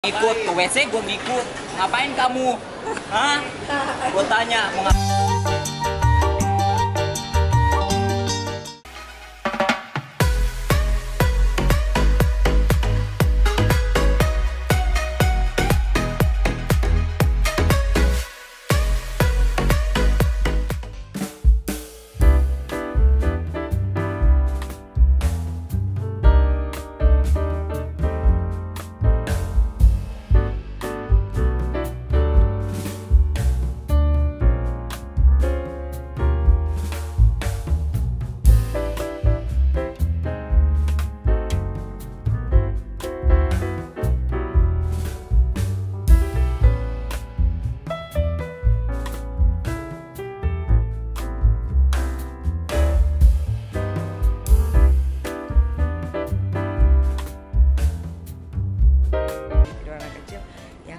Ikut ke WC, gue ngikut. Ngapain kamu? Hah? Gue tanya mau ngapain?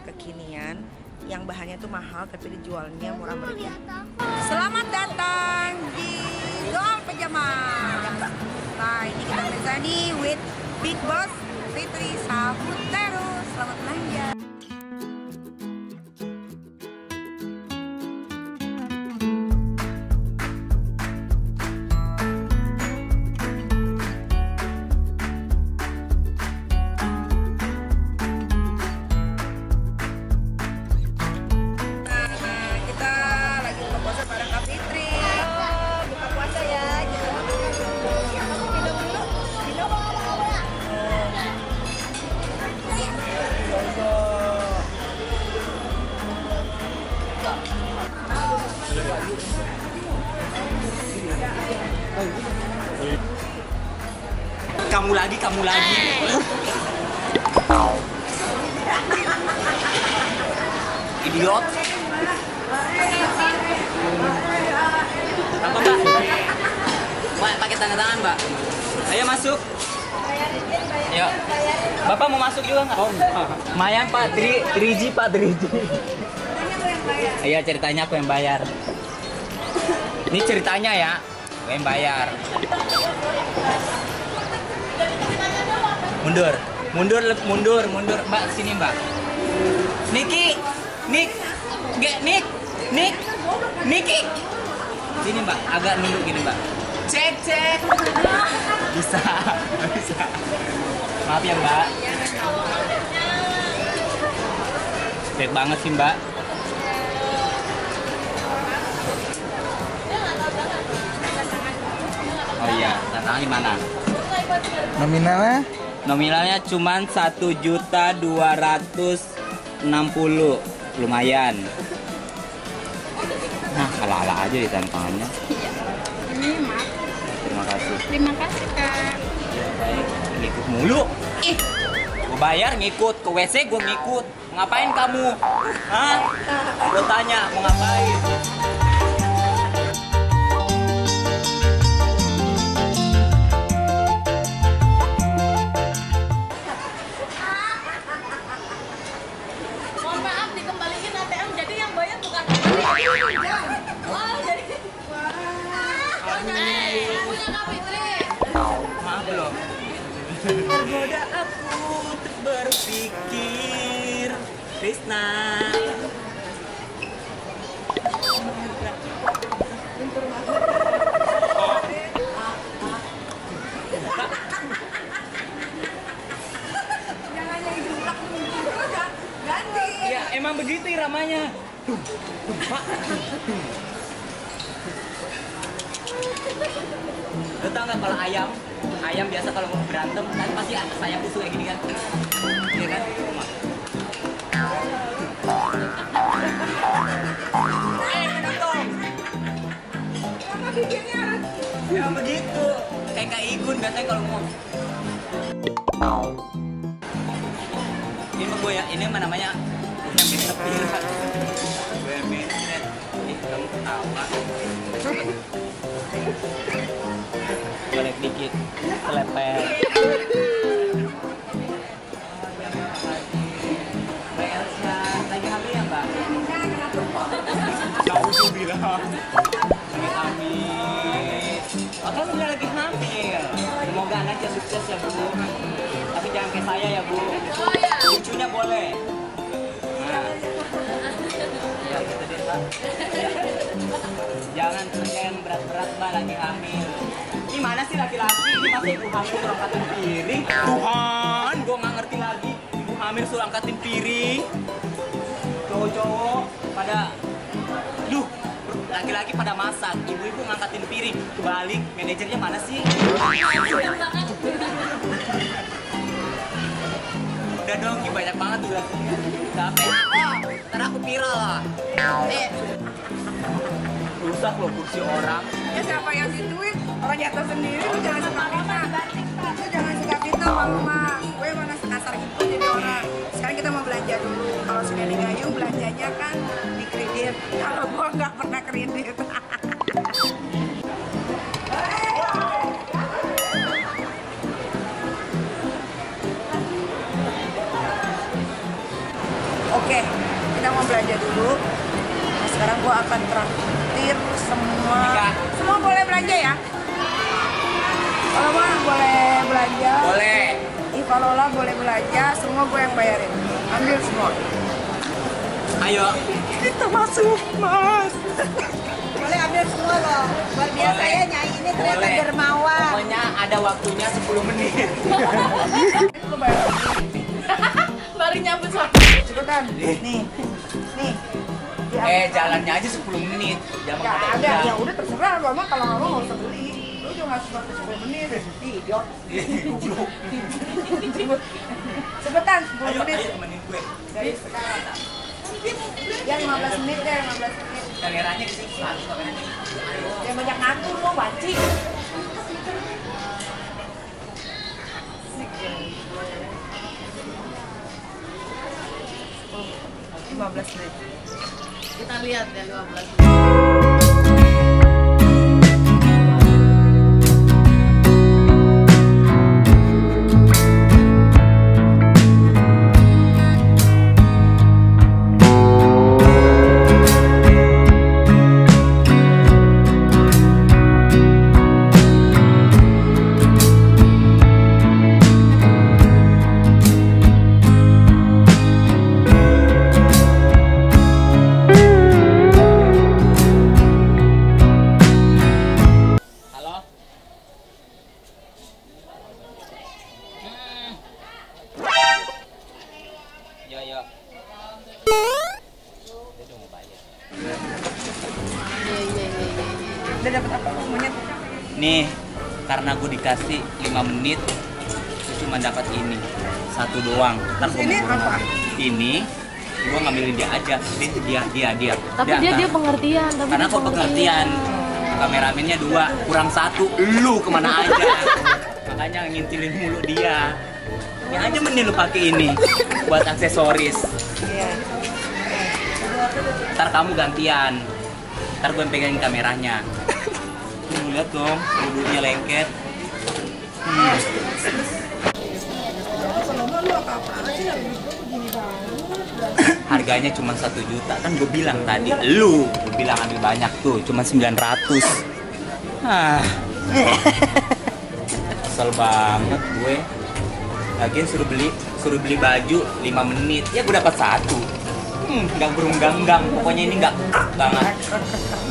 Kekinian yang bahannya tuh mahal tapi dijualnya murah meriah. Selamat datang di Doang Pajama. Nah ini kita biasa nih with Big Boss Fitri Saputero. Selamat belanja. Kamu lagi. Idiot. Apa Mbak? Mbak pakai tanda tangan Mbak. Ayo masuk. Ayo. Bapak mau masuk juga nggak? Mayan Pak, 3G Pak, 3G. Iya ceritanya aku yang bayar. Ini ceritanya ya, aku yang bayar. Mundur, Mbak, sini Mbak. Niki, Niki. Sini Mbak, agak nunduk gini Mbak. Cek. Bisa. Maaf ya Mbak. Cek banget sih Mbak. Oh iya, tantangan di mana? Nominalnya cuma 1.260.000, lumayan. Nah, ala-ala aja di tantangannya. Iya. Maaf. Terima kasih. Terima kasih Kak. Ya, baik. Ngikut mulu. Ih, gue bayar ngikut ke WC, gue ngikut. Ngapain kamu? Hah? Gue tanya mau ngapain? Tergoda aku untuk berpikir, Krisna. Ya emang begitu iramanya. Lo tau nggak kalau ayam biasa kalau mau berantem kan pasti sayap busuk kayak gini kan, iya kan? Ya begitu, kayak Igun biasanya kalau mau. Ini mah gue ya, ini mah namanya nyampe tepi. Gue menet, kamu ketawa. Golek dikit, selepet. Mbak Elsa, lagi hamil ya Mbak? Alhamdulillah. Lagi hamil. Alhamdulillah lagi hamil. Semoga anaknya sukses ya Bu. Tapi jangan kayak saya ya Bu. lucunya boleh. Nah. Ya gitu deh, Mbak. Jangan kerja yang berat-berat, Mbak, lagi hamil. Ini mana sih laki-laki? Ini masa ibu hamil suruh angkatin piring? Tuhan, gue nggak ngerti lagi. Ibu hamil suruh angkatin piring. Cowok-cowok pada, duh, laki-laki pada masak, ibu-ibu ngangkatin piring. Kebalik, manajernya mana sih? Udah dong, banyak banget udah. Capek. Ntar aku viral lah. Rusak loh kursi orang. Ya siapa yang gituin? Orang jatuh sendiri, lu jangan suka fitnah. Lu jangan suka fitnah mama. Gue mana sekasar gitu jadi orang. Sekarang kita mau belanja dulu. Kalau sudah di Gayung belanjanya kan di kredit. Kalau gue nggak pernah kredit. Oke, kita mau belanja dulu. Nah, sekarang gua akan traktir semua boleh belanja ya. Kalau mah boleh belanja. Boleh. Ivalola boleh belanja, semua gue yang bayarin. Ambil semua. Ayo. Kita masuk, Mas. Boleh ambil semua loh. Luar biasa ya Nyai ini ternyata dermawan. Pokoknya ada waktunya 10 menit. Lu bayar. Baru nyambut Cepetan. Nih. Jalannya aja 10 menit. Jangan Ya pada ada, bilang. ya udah terserah lu emang kalau nggak mau nggak usah beli. Lu juga nggak suka 10 menit. Idiot. Goblok. Cepetan 10 Ayo, menit. temenin gue. Dari sekarang. Ya 15 menit deh, 15 menit. Kameranya di sini satu kameranya. Yang banyak ngatur lo, banci. Oh, 15 menit. Kita lihat ya 12. Halo? Yo. Dia udah mau bayar. Udah dapat apa monyet? Nih, karena gue dikasih 5 menit, gue cuma dapat ini. Satu doang. Ntar gua Ini mau apa? Ini, gue ngambilin dia aja. Dia. Tapi dia pengertian. Tapi Karena dia kok pengertian. Kameramennya 2, kurang 1. Lu kemana aja? Makanya ngintilin mulu dia. Ini aja mending lu pakai ini buat aksesoris. Iya. Ntar kamu gantian. Ntar gue pegangin kameranya. Lu lihat dong, bulunya lengket. Harganya cuma 1 juta. Kan gue bilang tadi, gue bilang ambil banyak tuh, cuma 900. Kesel banget gue. Lagian suruh beli baju 5 menit. Ya gue dapat 1. Nggak berunggang-gang. Pokoknya ini nggak banget.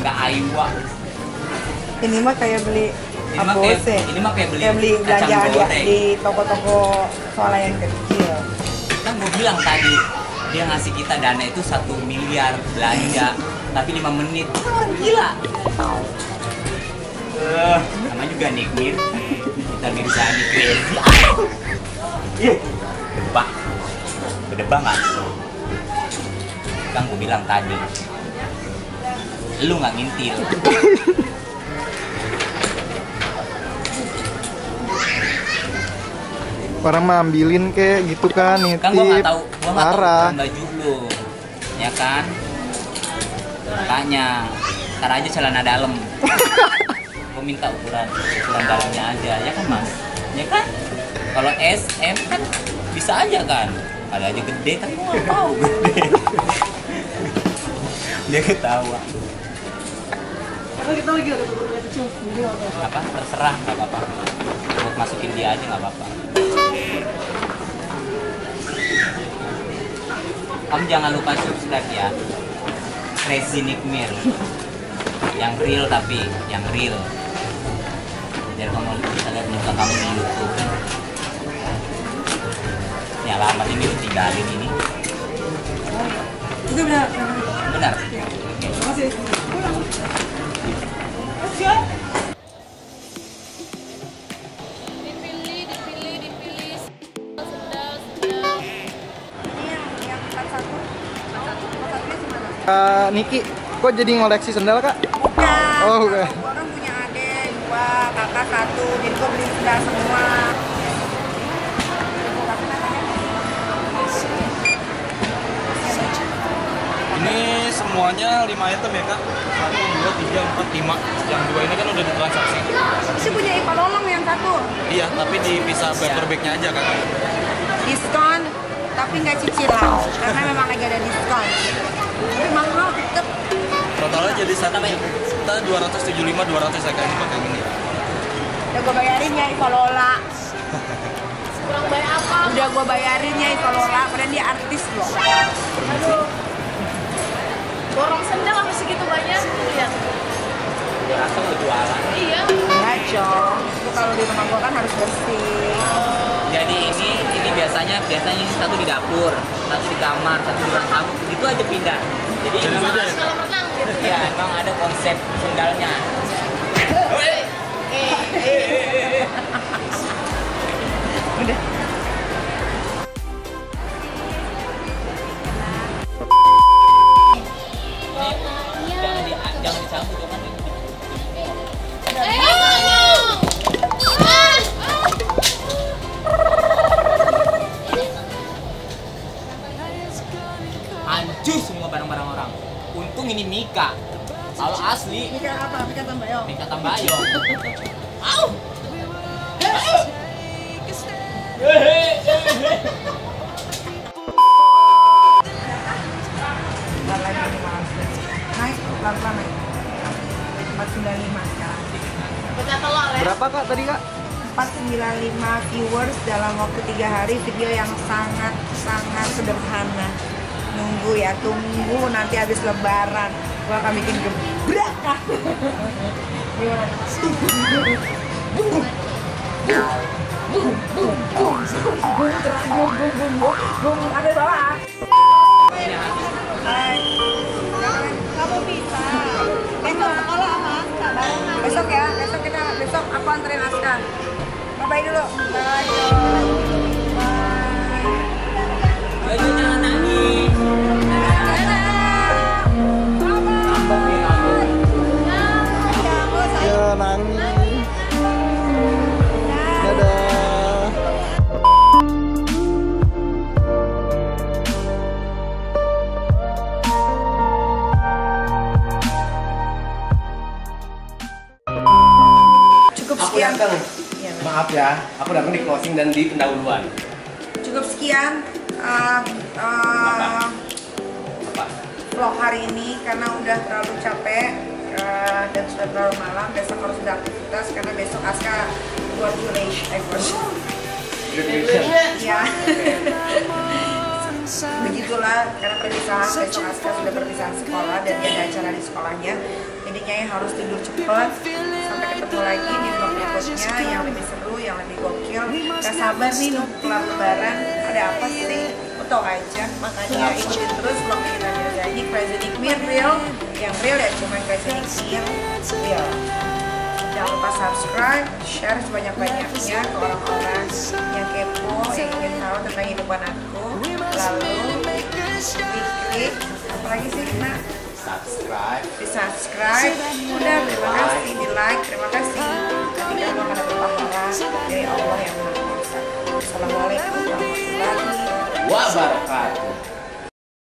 Nggak aiwa. Ini mah kayak beli ambose. Ini mah kayak beli belanjaan kacang ya goreng. di toko-toko swalayan kecil. Kan gue bilang tadi, dia ngasih kita dana itu 1 miliar belanja, tapi 5 menit. Gila. Namanya juga nikmir. Kita Mirzani crazy. Pak, berdebah nggak? Kan gue bilang tadi, lu nggak ngintil. Orang mah ambilin kayak gitu kan, nitip. Kan gua nggak tahu Parah. baju lu, ya kan? Makanya, ntar aja celana dalam. Gua minta ukuran dalamnya aja, ya kan Mas? Ya kan? Kalau S, M kan bisa aja kan? Ada aja gede kan gua nggak tahu gede. Dia ketawa. Karena kita lagi ada beberapa kecil. Apa? Terserah, nggak apa-apa. Buat masukin dia aja nggak apa-apa. Kamu jangan lupa subscribe ya. Crazy Nikmir. Yang real tapi yang real. Biar kamu bisa lihat muka kamu di YouTube. Ini alamat ini tinggalin ini. Itu benar. Benar. Terima kasih. Dipilih. Sendal. Ini yang 41. 41-nya gimana? Niki, kok jadi ngoleksi sendal kak? Bukan. Oh, bukan. Gua kan punya adik 2, kakak 1, jadi gua beli sendal semua. Ini semuanya 5 item ya kak? 1, 2, 3, 4, 5. Yang 2 ini kan udah ditransaksi. Ini punya Ipa Lolong yang 1. Iya, tapi dipisah back per backnya aja kan? Diskon, tapi nggak cicilan karena memang lagi ada diskon. Tapi mahal tetep. Totalnya jadi 1.275.200 ya kak, ini pakai ini. Udah gue bayarin ya Ipa Lola. Kurang bayar apa? Udah gue bayarin ya Ipa Lola, padahal dia artis loh. Aduh. Borong sendal sampai segitu banyak. Lihat. Rasa mau jualan. Iya. Enggak, Cong. Itu kalau di rumah gue kan harus bersih. Jadi ini biasanya ini satu di dapur, satu di kamar, satu di ruang tamu, begitu aja pindah. Jadi ini Jadi memang, Kalau renang gitu. ya emang ada konsep sendalnya. Udah. Jangan dicabut kan. Hancur semua barang-barang orang. Untung ini Mika. Kalau asli Mika apa? Mika Tambayong. Mika Tambayong. Au. Bentar lagi nih maaf. Naik, pelan-pelan naik. 495 sekarang. Pecah telur ya. Berapa kak tadi kak? 495 viewers dalam waktu 3 hari, video yang sangat sederhana. Nunggu ya, tunggu nanti habis lebaran gua akan bikin gebrak. Gimana? Ada bawah. Hai. Kamu bisa. Besok sekolah sama Aska barengan. Besok ya, besok aku anterin Aska. Bye dulu. Bye. Ayo jangan nangis. Ya nangis. Dadah. Cukup Aku sekian. datang. Iya, Mas. Maaf ya, aku datang di closing dan di pendahuluan. Cukup sekian vlog hari ini karena udah terlalu capek dan sudah terlalu malam. Besok harus ada aktivitas karena besok Aska graduation. Ya. Begitulah karena perpisahan, besok Aska sudah perpisahan sekolah dan dia ada acara di sekolahnya. Jadi Nyai harus tidur cepat. Sampai ketemu lagi di vlog berikutnya yang lebih seru, yang lebih gokil. Gak sabar nih nunggu kelar lebaran. Ada apa sih? Aku tau aja. Makanya ikutin terus vlog kita aja. Ini Crazy Nikmir real. Yang real ya cuma Crazy Nikmir real. Jangan lupa subscribe, share sebanyak-banyaknya ke orang-orang yang kepo, yang ingin tahu tentang kehidupan aku. Lalu klik, apalagi sih nak? Di subscribe, udah terima kasih, di like, terima kasih. Nanti kamu akan dapat pahala dari Allah yang Maha Kuasa. Assalamualaikum warahmatullahi wabarakatuh.